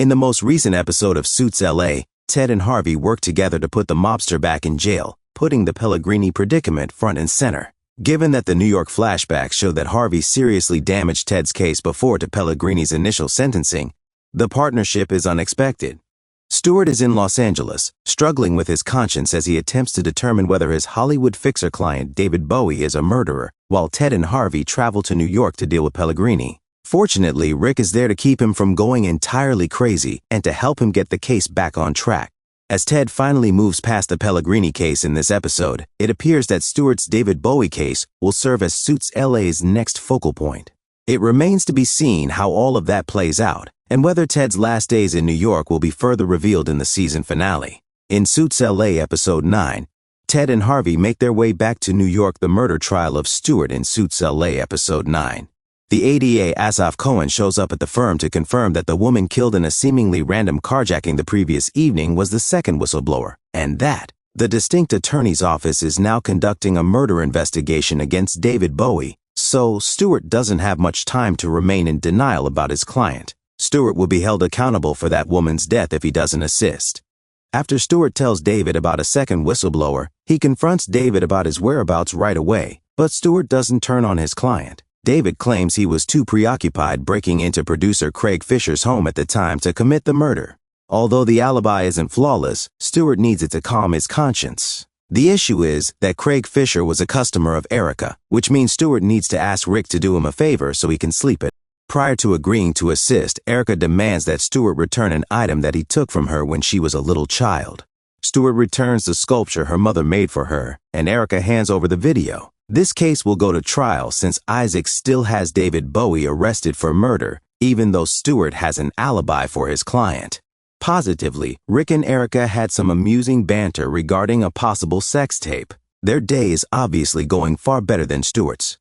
In the most recent episode of Suits LA, Ted and Harvey work together to put the mobster back in jail, putting the Pellegrini predicament front and center. Given that the New York flashbacks show that Harvey seriously damaged Ted's case before to Pellegrini's initial sentencing, the partnership is unexpected. Stewart is in Los Angeles, struggling with his conscience as he attempts to determine whether his Hollywood fixer client David Bowie is a murderer, while Ted and Harvey travel to New York to deal with Pellegrini. Fortunately, Rick is there to keep him from going entirely crazy and to help him get the case back on track. As Ted finally moves past the Pellegrini case in this episode, it appears that Stewart's David Bowie case will serve as Suits LA's next focal point. It remains to be seen how all of that plays out, and whether Ted's last days in New York will be further revealed in the season finale. In Suits LA Episode 9, Ted and Harvey make their way back to New York the murder trial of Stewart in Suits LA Episode 9. The ADA Asaf Cohen shows up at the firm to confirm that the woman killed in a seemingly random carjacking the previous evening was the second whistleblower, and that the distinct attorney's office is now conducting a murder investigation against David Bowie, so Stewart doesn't have much time to remain in denial about his client. Stewart will be held accountable for that woman's death if he doesn't assist. After Stewart tells David about a second whistleblower, he confronts David about his whereabouts right away, but Stewart doesn't turn on his client. David claims he was too preoccupied breaking into producer Craig Fisher's home at the time to commit the murder. Although the alibi isn't flawless, Stewart needs it to calm his conscience. The issue is that Craig Fisher was a customer of Erica, which means Stewart needs to ask Rick to do him a favor so he can sleep it. Prior to agreeing to assist, Erica demands that Stewart return an item that he took from her when she was a little child. Stewart returns the sculpture her mother made for her, and Erica hands over the video. This case will go to trial since Isaac still has David Bowie arrested for murder, even though Stewart has an alibi for his client. Positively, Rick and Erica had some amusing banter regarding a possible sex tape. Their day is obviously going far better than Stewart's.